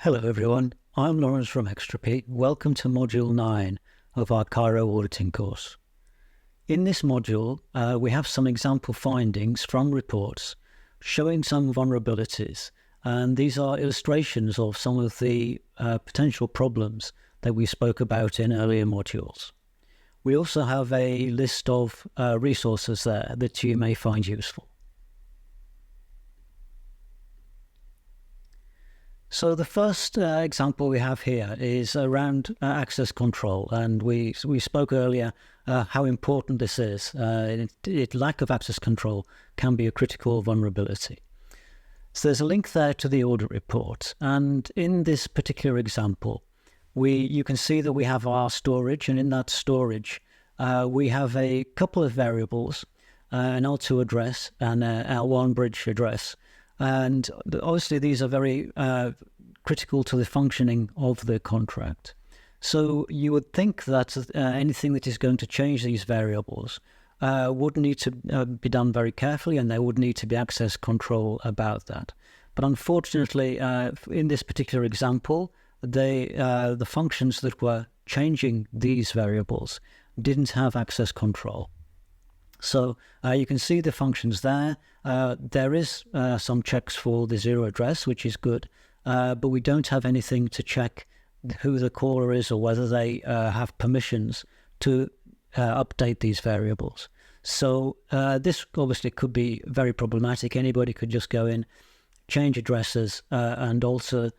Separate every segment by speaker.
Speaker 1: Hello everyone, I'm Lawrence from Extrapy. Welcome to Module 9 of our Cairo auditing course. In this module, we have some example findings from reports showing some vulnerabilities, and these are illustrations of some of the potential problems that we spoke about in earlier modules. We also have a list of resources there that you may find useful. So the first example we have here is around access control, and we spoke earlier how important this is. Lack of access control can be a critical vulnerability. So there's a link there to the audit report, and in this particular example, you can see that we have our storage, and in that storage we have a couple of variables, an L2 address and an L1 bridge address. And obviously these are very critical to the functioning of the contract. So you would think that anything that is going to change these variables would need to be done very carefully, and there would need to be access control about that. But unfortunately, in this particular example, the functions that were changing these variables didn't have access control. So you can see the functions there. There is some checks for the zero address, which is good, but we don't have anything to check who the caller is or whether they have permissions to update these variables. So this obviously could be very problematic. Anybody could just go in, change addresses, and also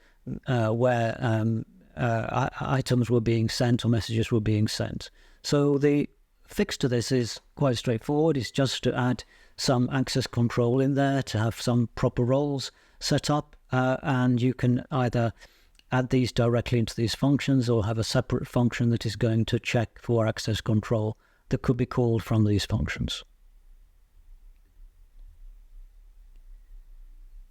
Speaker 1: where items were being sent or messages were being sent. So the fix to this is quite straightforward. It's just to add some access control in there, to have some proper roles set up, and you can either add these directly into these functions or have a separate function that is going to check for access control that could be called from these functions.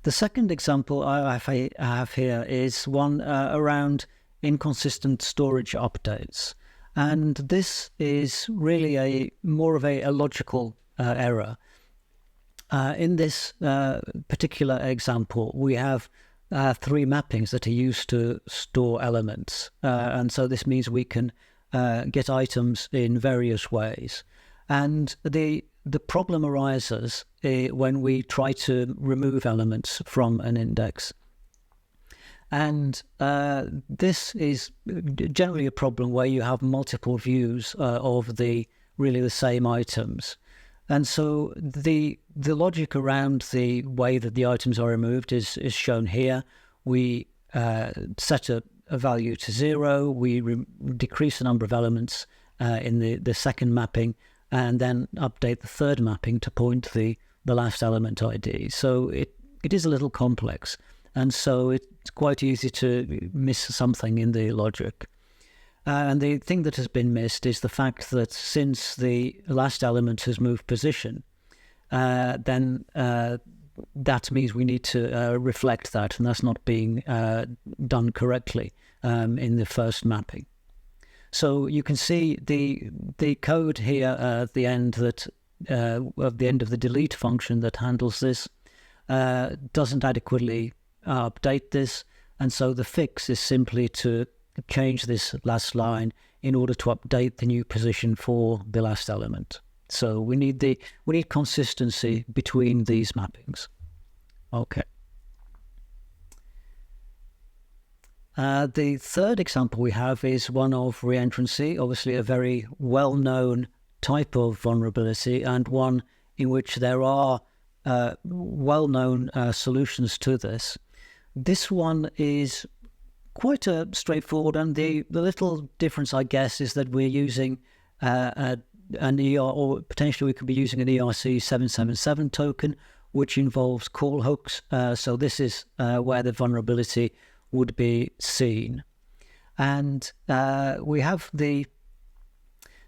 Speaker 1: The second example I have here is one around inconsistent storage updates. And this is really more of a logical error. In this particular example, we have three mappings that are used to store elements. And so this means we can get items in various ways. And the problem arises when we try to remove elements from an index. And this is generally a problem where you have multiple views of the same items. And so the logic around the way that the items are removed is shown here. We set a value to 0, we decrease the number of elements in the second mapping, and then update the third mapping to point the last element ID. So it is a little complex. And so it's quite easy to miss something in the logic. And the thing that has been missed is the fact that since the last element has moved position, then that means we need to reflect that, and that's not being done correctly in the first mapping. So you can see the code here at the end of the delete function that handles this doesn't adequately update this, and so the fix is simply to change this last line in order to update the new position for the last element. So we need consistency between these mappings. Okay. The third example we have is one of reentrancy, obviously a very well-known type of vulnerability, and one in which there are well-known solutions to this. This one is quite straightforward, and the little difference, I guess, is that we're using an ER, or potentially we could be using an ERC 777 token, which involves call hooks. So this is where the vulnerability would be seen. And we have the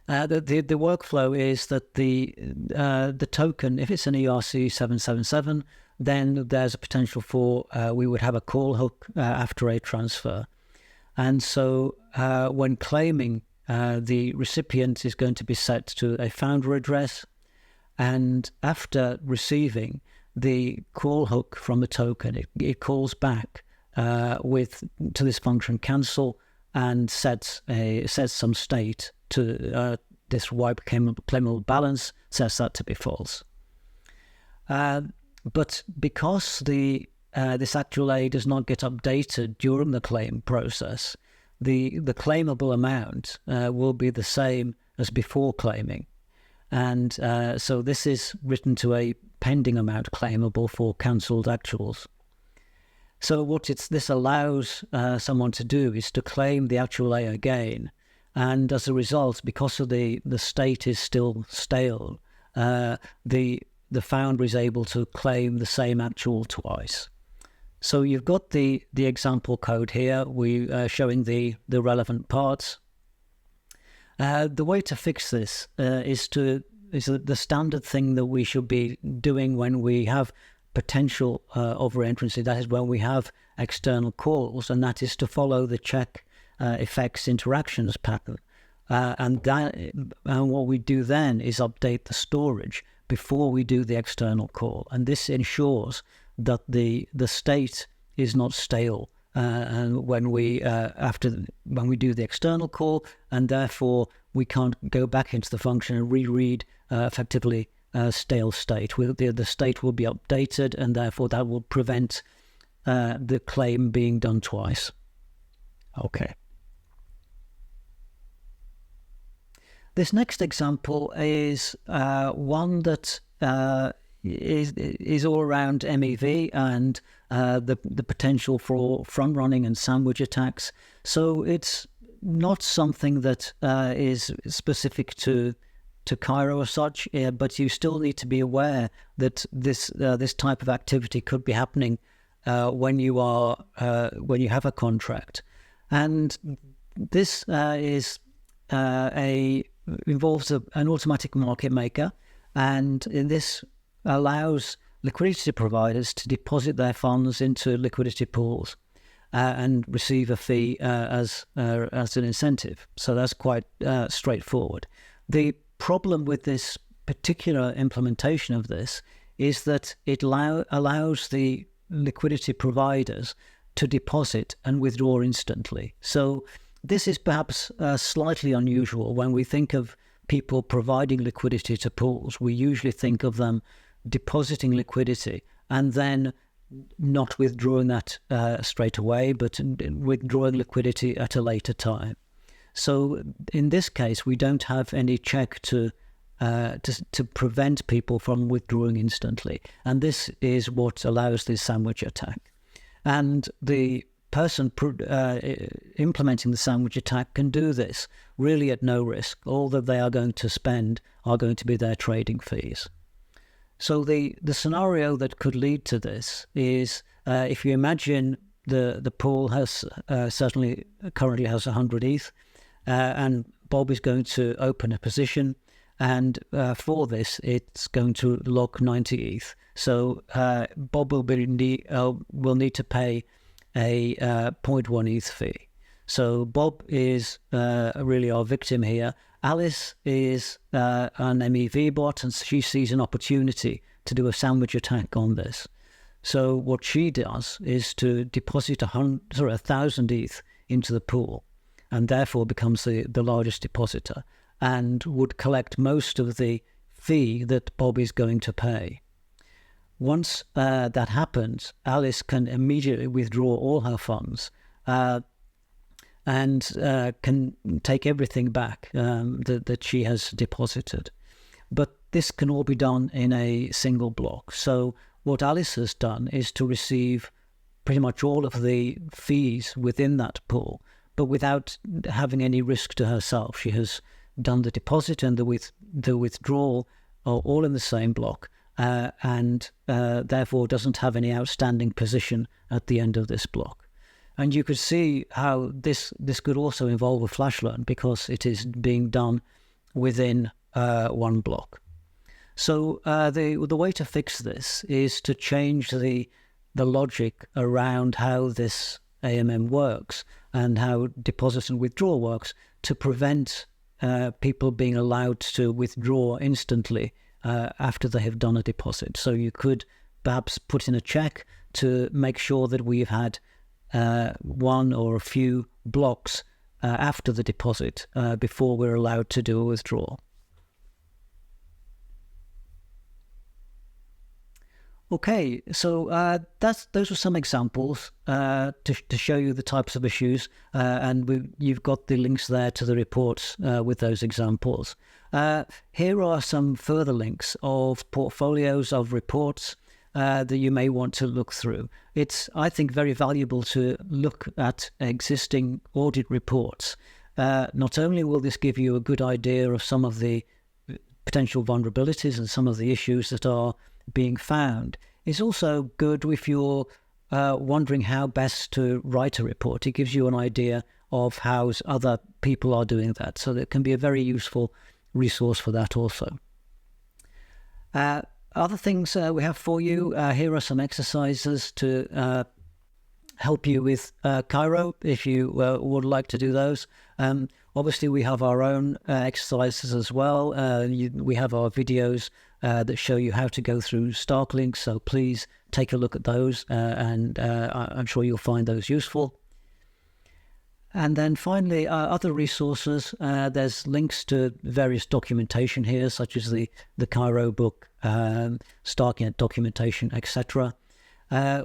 Speaker 1: workflow is that the token, if it's an ERC 777, then there's a potential for we would have a call hook after a transfer. And so when claiming, the recipient is going to be set to a founder address, and after receiving the call hook from the token, it calls back to this function cancel and sets some state to this wipe claimable balance, sets that to be false. But because this actual A does not get updated during the claim process, the claimable amount will be the same as before claiming. And so this is written to a pending amount claimable for cancelled actuals. So what this allows someone to do is to claim the actual A again. And as a result, because of the state is still stale, the founder is able to claim the same actual twice. So you've got the example code here. We are showing the relevant parts. The way to fix this is the standard thing that we should be doing when we have potential of reentrancy. That is when we have external calls, and that is to follow the check effects interactions pattern. And what we do then is update the storage before we do the external call, and this ensures that the state is not stale and when we do the external call, and therefore we can't go back into the function and reread effectively stale state. The state will be updated, and therefore that will prevent the claim being done twice. Okay. This next example is one that is all around MEV and the potential for front-running and sandwich attacks. So it's not something that is specific to Cairo as such, but you still need to be aware that this type of activity could be happening when you have a contract, and this involves an automatic market maker, and this allows liquidity providers to deposit their funds into liquidity pools and receive a fee as an incentive. So that's quite straightforward. The problem with this particular implementation of this is that it allows the liquidity providers to deposit and withdraw instantly. So this is perhaps slightly unusual. When we think of people providing liquidity to pools, we usually think of them depositing liquidity and then not withdrawing that straight away, but withdrawing liquidity at a later time. So in this case, we don't have any check to prevent people from withdrawing instantly, and this is what allows this sandwich attack. And the person implementing the sandwich attack can do this really at no risk. All that they are going to spend are going to be their trading fees. So the scenario that could lead to this is if you imagine the pool has currently has 100 ETH, and Bob is going to open a position, and for this it's going to lock 90 ETH. So Bob will need to pay a 0.1 ETH fee. So Bob is really our victim here. Alice is an MEV bot, and she sees an opportunity to do a sandwich attack on this. So what she does is to deposit 1,000 ETH into the pool, and therefore becomes the largest depositor, and would collect most of the fee that Bob is going to pay. Once that happens, Alice can immediately withdraw all her funds and can take everything back that she has deposited. But this can all be done in a single block. So what Alice has done is to receive pretty much all of the fees within that pool, but without having any risk to herself. She has done the deposit and the withdrawal all in the same block, and therefore doesn't have any outstanding position at the end of this block. And you could see how this could also involve a flash loan, because it is being done within one block. So the way to fix this is to change the logic around how this AMM works and how deposit and withdrawal works, to prevent people being allowed to withdraw instantly after they have done a deposit. So you could perhaps put in a check to make sure that we've had one or a few blocks after the deposit before we're allowed to do a withdrawal. Okay, so those were some examples to show you the types of issues, and you've got the links there to the reports with those examples. Here are some further links of portfolios of reports that you may want to look through. It's, I think, very valuable to look at existing audit reports. Not only will this give you a good idea of some of the potential vulnerabilities and some of the issues that are being found, it's also good if you're wondering how best to write a report. It gives you an idea of how other people are doing that, so that can be a very useful resource for that also. Other things we have for you, here are some exercises to help you with Cairo if you would like to do those. Obviously, we have our own exercises as well. We have our videos that show you how to go through Stark links, so please take a look at those, and I'm sure you'll find those useful. And then finally, other resources. There's links to various documentation here, such as the Cairo book, StarkNet documentation, etc.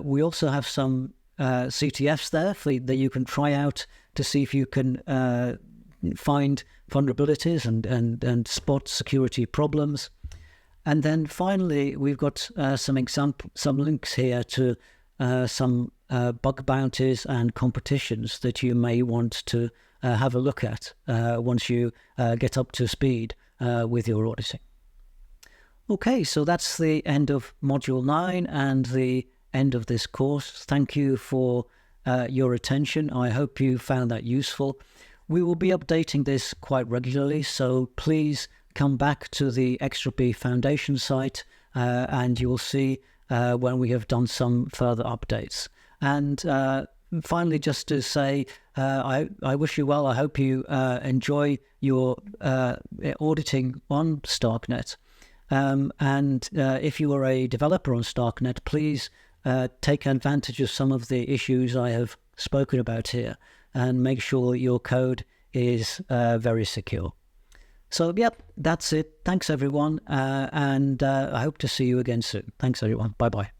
Speaker 1: We also have some CTFs there that you can try out to see if you can find vulnerabilities and spot security problems. And then finally, we've got some links here to some bug bounties and competitions that you may want to have a look at once you get up to speed with your auditing. Okay, so that's the end of Module 9 and the end of this course. Thank you for your attention. I hope you found that useful. We will be updating this quite regularly, so please come back to the XBee Foundation site and you'll see when we have done some further updates. And finally, just to say, I wish you well. I hope you enjoy your auditing on StarkNet. And if you are a developer on StarkNet, please take advantage of some of the issues I have spoken about here and make sure your code is very secure. So, yep, that's it. Thanks, everyone. And I hope to see you again soon. Thanks, everyone. Bye-bye.